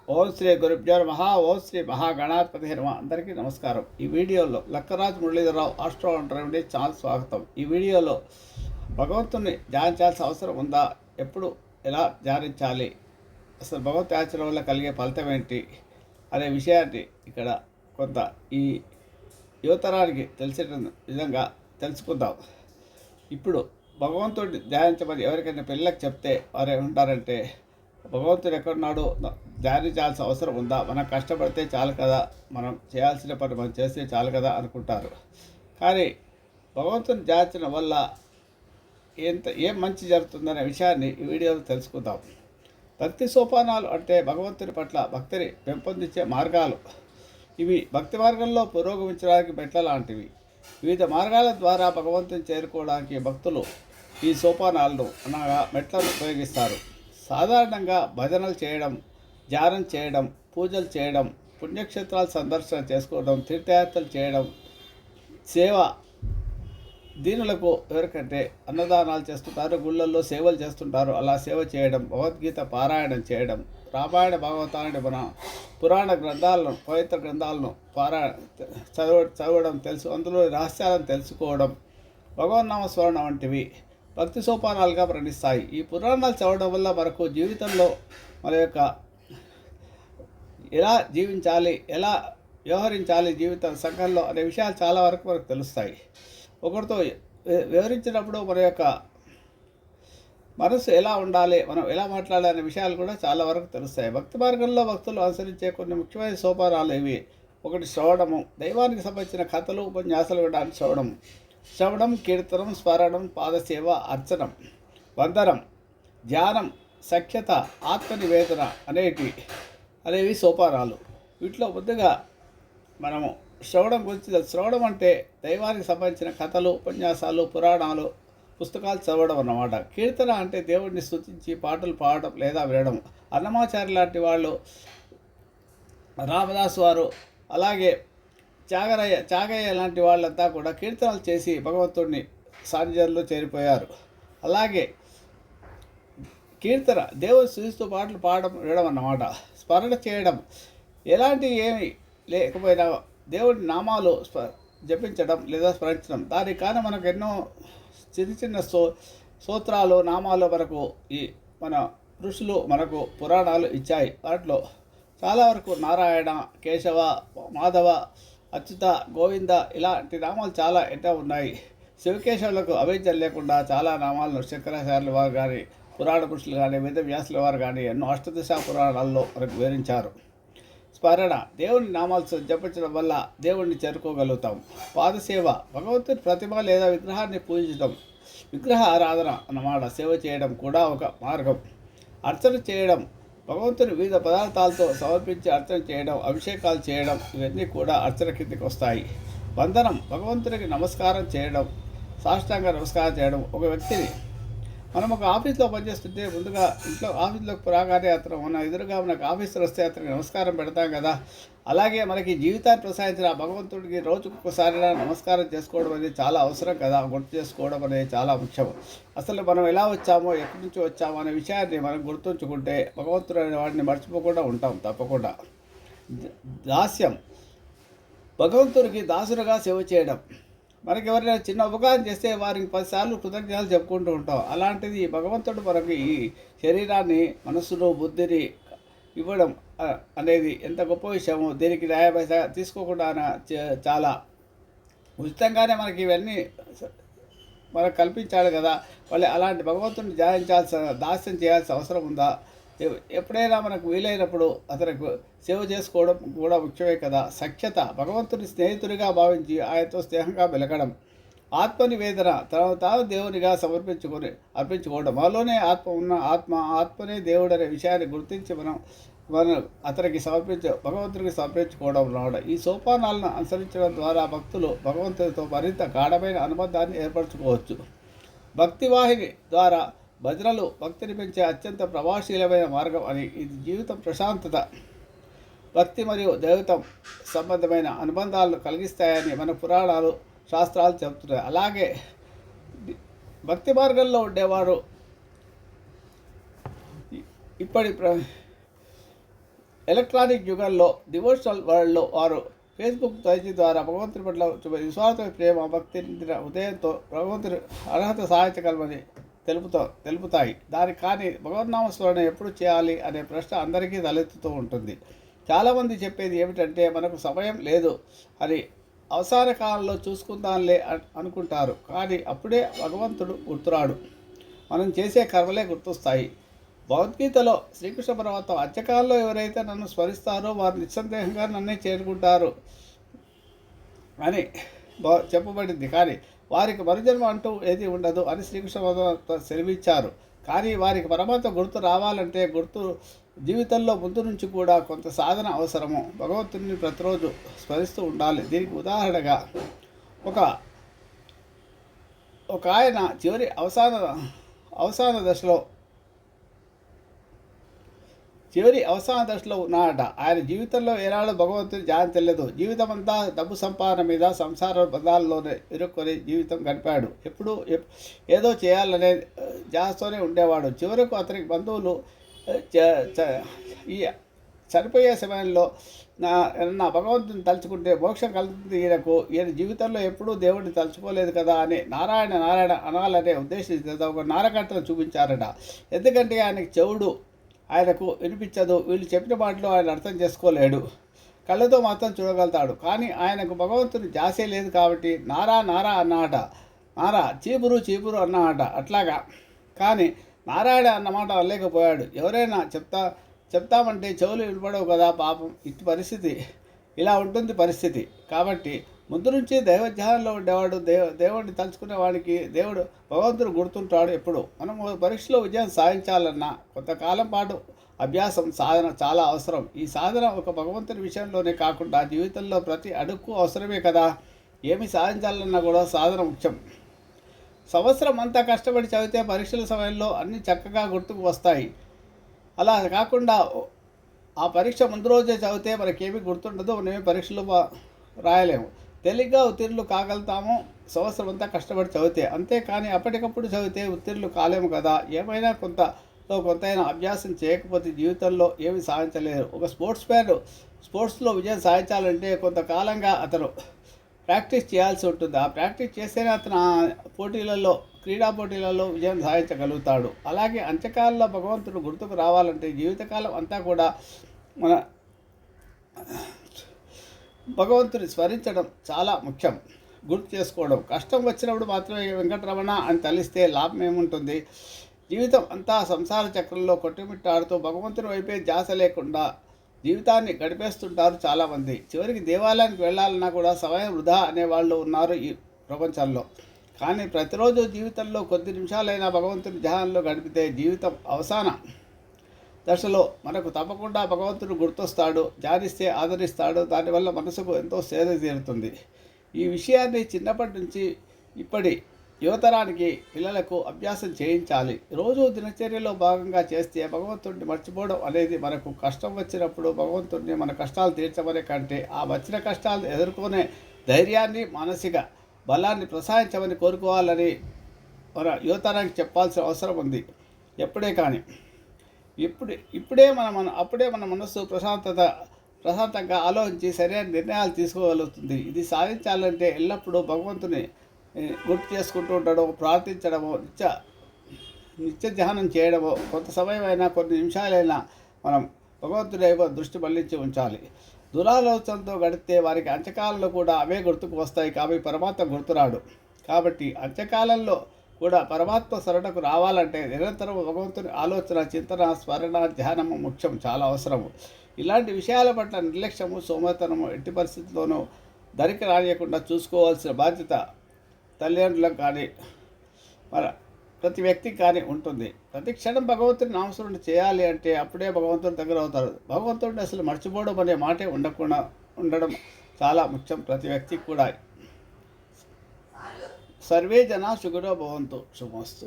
ఓం శ్రీ గురుభ్యో నమః. ఓం శ్రీ మహాగణాధిపతి నమః. అందరికీ నమస్కారం. ఈ వీడియోలో లక్కరాజు మురళీధరరావు ఆస్ట్రో అంటారండి, చాలా స్వాగతం. ఈ వీడియోలో భగవంతుని ధ్యానించాల్సిన అవసరం ఉందా, ఎప్పుడు, ఎలా ధ్యానించాలి, అసలు భగవంతు ఆచరణ వల్ల కలిగే ఫలితం ఏంటి అనే విషయాన్ని ఇక్కడ కొంత ఈ యువతరానికి తెలిసే విధంగా తెలుసుకుందాం. ఇప్పుడు భగవంతుడిని ధ్యానించమని ఎవరికైనా పిల్లలకు చెప్తే వారు ఏమంటారంటే, భగవంతుడు ఎక్కడున్నాడు, ధ్యానించాల్సిన అవసరం ఉందా, మనం కష్టపడితే చాలు కదా, మనం చేయాల్సిన పని మనం చేస్తే చాలు కదా అనుకుంటారు. కానీ భగవంతుని ధ్యానించడం వల్ల ఏం మంచి జరుగుతుందనే విషయాన్ని ఈ వీడియోలో తెలుసుకుందాం. భక్తి సోపానాలు అంటే భగవంతుని పట్ల భక్తిని పెంపొందించే మార్గాలు. ఇవి భక్తి మార్గంలో పురోగమించడానికి మెట్ల లాంటివి. వివిధ మార్గాల ద్వారా భగవంతుని చేరుకోవడానికి భక్తులు ఈ సోపానాలను అనగా మెట్లను ఉపయోగిస్తారు. సాధారణంగా భజనలు చేయడం, ధ్యానం చేయడం, పూజలు చేయడం, పుణ్యక్షేత్రాల సందర్శన చేసుకోవడం, తీర్థయాత్రలు చేయడం, సేవ, దీనులకు ఎవరికంటే అన్నదానాలు చేస్తుంటారు, గుళ్ళల్లో సేవలు చేస్తుంటారు, అలా సేవ చేయడం, భగవద్గీత పారాయణం చేయడం, రామాయణ భాగవతాన్ని మన పురాణ గ్రంథాలను, పవిత్ర గ్రంథాలను చదవడం, అందులో రహస్యాలను తెలుసుకోవడం, భగవన్నామస్మరణ వంటివి భక్తి సోపానాలుగా పరిణిస్తాయి. ఈ పురాణాలు చదవడం వల్ల మనకు జీవితంలో మన యొక్క ఎలా జీవించాలి, ఎలా వ్యవహరించాలి జీవితం సంఘంలో అనే విషయాలు చాలా వరకు మనకు తెలుస్తాయి. ఒకరితో వివరించినప్పుడు మన యొక్క మనసు ఎలా ఉండాలి, మనం ఎలా మాట్లాడాలి అనే విషయాలు కూడా చాలా వరకు తెలుస్తాయి. భక్తి మార్గంలో భక్తులు అనుసరించే కొన్ని ముఖ్యమైన సోపానాలు ఇవి. ఒకటి శ్రవణము, దైవానికి సంబంధించిన కథలు, ఉపన్యాసాలు వినడానికి శ్రవణం, కీర్తనం, స్మరణం, పాదసేవ, అర్చనం, వందనం, ధ్యానం, సఖ్యత, ఆత్మనివేదన అనేవి సోపానాలు. వీటిలో ముందుగా మనము శ్రవణం గురించి. శ్రవణం అంటే దైవానికి సంబంధించిన కథలు, ఉపన్యాసాలు, పురాణాలు, పుస్తకాలు చదవడం అన్నమాట. కీర్తన అంటే దేవుడిని స్తుతించి పాటలు పాడడం లేదా వినడం. అన్నమాచార్య లాంటి వాళ్ళు, రామదాసు వారు, అలాగే చాగయ్య లాంటి వాళ్ళంతా కూడా కీర్తనలు చేసి భగవంతుడిని సాన్నిధ్యంలో చేరిపోయారు. అలాగే కీర్తన దేవుని స్తుతిస్తూ పాటలు పాడడం, వినడం అన్నమాట. స్మరణ చేయడం, ఏమి లేకపోయినా దేవుడి నామాలు జపించడం లేదా స్మరించడం. దానికి కానీ మనకు ఎన్నో చిన్న స్తోత్రాలు, నామాలు మనకు మన ఋషులు మనకు పురాణాలు ఇచ్చాయి. వాటిలో చాలా వరకు నారాయణ, కేశవ, మాధవ, అచ్యుత, గోవింద ఇలాంటి నామాలు చాలా ఎన్నో ఉన్నాయి. శివకేశవులకు అభేద్యం లేకుండా చాలా నామాలను శంకరాచార్యుల వారు కానీ, పురాణ పురుషులు కానీ, వేదవ్యాసుల వారు కానీ ఎన్నో అష్టదశ పురాణాల్లో మనకు వివరించారు. స్మరణ, దేవుని నామాలు జపించడం వల్ల దేవుణ్ణి చేరుకోగలుగుతాం. పాదసేవ, భగవంతుని ప్రతిమ లేదా విగ్రహాన్ని పూజించడం, విగ్రహ ఆరాధన అన్నమాట. సేవ చేయడం కూడా ఒక మార్గం. అర్చన చేయడం, భగవంతుని వివిధ పదార్థాలతో సమర్పించి అర్చన చేయడం, అభిషేకాలు చేయడం, ఇవన్నీ కూడా అర్చన కిందకి వస్తాయి. వందనం, భగవంతునికి నమస్కారం చేయడం, సాష్టాంగ నమస్కారం చేయడం. ఒక వ్యక్తిని మనం ఒక ఆఫీస్లో పనిచేస్తుంటే ముందుగా ఇంట్లో ఆఫీస్లోకి రాగానే అతను మన ఎదురుగా మనకు ఆఫీసర్ వస్తే అతనికి నమస్కారం పెడతాం కదా. అలాగే మనకి జీవితాన్ని ప్రసాదించిన భగవంతుడికి రోజుకొకసారి నమస్కారం చేసుకోవడం అనేది చాలా అవసరం కదా. గుర్తు చేసుకోవడం అనేది చాలా ముఖ్యం. అసలు మనం ఎలా వచ్చామో, ఎక్కడి నుంచి వచ్చామో అనే విషయాన్ని మనం గుర్తుంచుకుంటే భగవంతుడు అనే వాడిని మర్చిపోకుండా ఉంటాం తప్పకుండా. దాస్యం, భగవంతుడికి దాసులుగా సేవ చేయడం. మనకి ఎవరైనా చిన్న ఉపకారం చేస్తే వారికి 10 సార్లు కృతజ్ఞతలు చెప్పుకుంటూ ఉంటాం. అలాంటిది భగవంతుడు మనకి ఈ శరీరాన్ని, మనస్సును, బుద్ధిని ఇవ్వడం అనేది ఎంత గొప్ప విషయమో. దీనికి న్యాయపైస తీసుకోకుండా చాలా ఉచితంగానే మనకి ఇవన్నీ మనకు కల్పించాడు కదా. మళ్ళీ అలాంటి భగవంతుడిని దాస్యం చేయాల్సిన అవసరం ఉందా? ఎప్పుడైనా మనకు వీలైనప్పుడు అతనికి సేవ చేసుకోవడం కూడా ముఖ్యమే కదా. సఖ్యత, భగవంతుని స్నేహితుడిగా భావించి ఆయనతో స్నేహంగా వెలగడం. ఆత్మనివేదన, తాను దేవునిగా అర్పించుకోవడం. మనలోనే ఆత్మనే దేవుడు అనే విషయాన్ని గుర్తించి మనం అతనికి భగవంతుడికి సమర్పించుకోవడం అన్నమాట. ఈ సోపానాలను అనుసరించడం ద్వారా భక్తులు భగవంతుడితో మరింత గాఢమైన అనుబంధాన్ని ఏర్పరచుకోవచ్చు. భక్తివాహిని ద్వారా భజనలు భక్తిని పెంచే అత్యంత ప్రభావశీలమైన మార్గం అని. ఇది జీవితం ప్రశాంతత, భక్తి మరియు దైవతం సంబంధమైన అనుబంధాలను కలిగిస్తాయని మన పురాణాలు, శాస్త్రాలు చెబుతున్నాయి. అలాగే భక్తి మార్గంలో ఉండేవారు ఇప్పటి ఎలక్ట్రానిక్ యుగంలో డివోషనల్ వరల్డ్లో వారు ఫేస్బుక్ పేజీ ద్వారా భగవంతుని పట్ల విశ్వాస ప్రేమ భక్తి నిండిన ఉదయంతో భగవంతుని అర్హత సాధించగలమని తెలుపుతాయి. దానికి కానీ భగవన్నామ స్మరణ ఎప్పుడు చేయాలి అనే ప్రశ్న అందరికీ తలెత్తుతూ ఉంటుంది. చాలామంది చెప్పేది ఏమిటంటే మనకు సమయం లేదు అని, అవసాన కాలంలో చూసుకుందాంలే అనుకుంటారు. కానీ అప్పుడే భగవంతుడు గుర్తురాడు, మనం చేసే కర్మలే గుర్తొస్తాయి. భగవద్గీతలో శ్రీకృష్ణ పరమాత్మ అంత్యకాలంలో ఎవరైతే నన్ను స్మరిస్తారో వారు నిస్సందేహంగా నన్నే చేరుకుంటారు అని చెప్పబడింది. కానీ వారికి మరుజన్మ అంటూ ఏది ఉండదు అని శ్రీకృష్ణ పరమాత్మ సెలవిచ్చారు. కానీ వారికి పరమాత్మ గుర్తు రావాలంటే జీవితంలో ముందు నుంచి కూడా కొంత సాధన అవసరము. భగవంతుడిని ప్రతిరోజు స్మరిస్తూ ఉండాలి. దీనికి ఉదాహరణగా ఒక ఆయన చివరి అవసాన దశలో ఉన్నాడట. ఆయన జీవితంలో ఏనాడు భగవంతుని ధ్యానం తెలియదు. జీవితం అంతా డబ్బు సంపాదన మీద, సంసార బంధాల్లోనే ఇరుక్కొని జీవితం గడిపాడు. ఎప్పుడు ఏదో చేయాలనే ధ్యాసతోనే ఉండేవాడు. చివరకు అతనికి బంధువులు ఈ చనిపోయే సమయంలో నా భగవంతుని తలుచుకుంటే మోక్షం కలుగుతుంది, ఈయన జీవితంలో ఎప్పుడూ దేవుడిని తలుచుకోలేదు కదా అని నారాయణ నారాయణ అనాలనే ఉద్దేశించి ఒక నారకట్టను చూపించారట. ఎందుకంటే ఆయనకి చెవుడు, ఆయనకు వినిపించదు. వీళ్ళు చెప్పిన మాటలు ఆయన అర్థం చేసుకోలేడు. కళ్ళతో మాత్రం చూడగలుగుతాడు. కానీ ఆయనకు భగవంతుని జాసే లేదు కాబట్టి నారా నారా అన్నమాట, నారా చీపురు చీపురు అన్నమాట. అట్లాగా కానీ నారాయణ అన్నమాట అనలేకపోయాడు. ఎవరైనా చెప్తామంటే చెవులు వినపడవు కదా పాపం. ఇటు పరిస్థితి ఇలా ఉంటుంది పరిస్థితి. కాబట్టి ముందు నుంచి దైవధ్యానంలో ఉండేవాడు, దేవుడిని తలుచుకునే వాడికి దేవుడు భగవంతుడు గుర్తుంటాడు ఎప్పుడు. మనం పరీక్షలో విజయం సాధించాలన్నా కొంతకాలం పాటు అభ్యాసం, సాధన చాలా అవసరం. ఈ సాధన ఒక భగవంతుని విషయంలోనే కాకుండా జీవితంలో ప్రతి అడుగు అవసరమే కదా. ఏమి సాధించాలన్నా కూడా సాధన ముఖ్యం. సంవత్సరం అంతా కష్టపడి చదివితే పరీక్షల సమయంలో అన్నీ చక్కగా గుర్తుకు వస్తాయి. అలా కాకుండా ఆ పరీక్ష ముందు రోజే చదివితే మనకేమీ గుర్తుండదు, మనమేమి పరీక్షలు రాయలేము. తేలిగ్గా ఉత్తీర్ణులు కాగలుగుతాము సంవత్సరం అంతా కష్టపడి చదివితే. అంతేకాని అప్పటికప్పుడు చదివితే ఉత్తీర్ణులు కాలేము కదా. ఏమైనా కొంతైనా అభ్యాసం చేయకపోతే జీవితంలో ఏమి సాధించలేరు. ఒక స్పోర్ట్స్లో విజయం సాధించాలంటే కొంతకాలంగా అతను ప్రాక్టీస్ చేయాల్సి ఉంటుంది. ఆ ప్రాక్టీస్ చేస్తేనే అతను క్రీడా పోటీలలో విజయం సాధించగలుగుతాడు. అలాగే అంత్యకాలంలో భగవంతుడు గుర్తుకు రావాలంటే జీవితకాలం అంతా కూడా మన భగవంతుని స్మరించడం చాలా ముఖ్యం. గుర్తు చేసుకోవడం. కష్టం వచ్చినప్పుడు మాత్రమే వెంకటరమణ అని తలిస్తే లాభం ఏముంటుంది? జీవితం అంతా సంసార చక్రంలో కొట్టుమిట్టాడుతూ భగవంతుని వైపే ధ్యాస లేకుండా జీవితాన్ని గడిపేస్తుంటారు చాలామంది. చివరికి దేవాలయానికి వెళ్ళాలన్నా కూడా సమయం వృధా అనేవాళ్ళు ఉన్నారు ఈ ప్రపంచంలో. కానీ ప్రతిరోజు జీవితంలో కొద్ది నిమిషాలైనా భగవంతుని ధ్యానంలో గడిపితే జీవితం అవసాన దశలో మనకు తప్పకుండా భగవంతుడు గుర్తొస్తాడు, ధ్యానిస్తే ఆదరిస్తాడు. దానివల్ల మనసుకు ఎంతో సేద తీరుతుంది. ఈ విషయాన్ని చిన్నప్పటి నుంచి ఇప్పటి యువతరానికి పిల్లలకు అభ్యాసం చేయించాలి. రోజు దినచర్యలో భాగంగా చేస్తే భగవంతుడిని మర్చిపోవడం అనేది మనకు కష్టం వచ్చినప్పుడు భగవంతుడిని మన కష్టాలు తీర్చమనే కంటే ఆ వచ్చిన కష్టాలు ఎదుర్కొనే ధైర్యాన్ని, మానసిక బలాన్ని ప్రసాదించమని కోరుకోవాలని మన యువతరానికి చెప్పాల్సిన అవసరం ఉంది. ఎప్పుడే కానీ అప్పుడే మన మనస్సు ప్రశాంతంగా ఆలోచించి సరైన నిర్ణయాలు తీసుకోగలుగుతుంది. ఇది సాధించాలంటే ఎల్లప్పుడూ భగవంతుని గుర్తు చేసుకుంటూ ఉండడం, ప్రార్థించడము, నిత్య ధ్యానం చేయడము, కొంత సమయమైనా కొన్ని నిమిషాలైనా మనం భగవంతుడి వైపు దృష్టి మళ్లించి ఉంచాలి. దురాలోచనతో గడిస్తే వారికి అంత్యకాలంలో కూడా అవే గుర్తుకు వస్తాయి. కాబట్టి పరమాత్మ గుర్తురాడు. కాబట్టి అంత్యకాలంలో కూడా పరమాత్మ శరణకు రావాలంటే నిరంతరం భగవంతుని ఆలోచన, చింతన, స్మరణ, ధ్యానము ముఖ్యం, చాలా అవసరము. ఇలాంటి విషయాల పట్ల నిర్లక్ష్యము, సోమతనము ఎట్టి పరిస్థితుల్లోనూ దరికి రానియకుండా చూసుకోవాల్సిన బాధ్యత తల్లిదండ్రులకు కానీ ప్రతి వ్యక్తికి కానీ ఉంటుంది. ప్రతి క్షణం భగవంతుని నామస్మరణ చేయాలి అంటే అప్పుడే భగవంతుని దగ్గర అవుతారు. భగవంతుడిని అసలు మర్చిపోవడం అనే మాటే ఉండడం చాలా ముఖ్యం ప్రతి వ్యక్తికి కూడా. సర్వే జనా సుఖినో భవంతు. శుభమస్తు.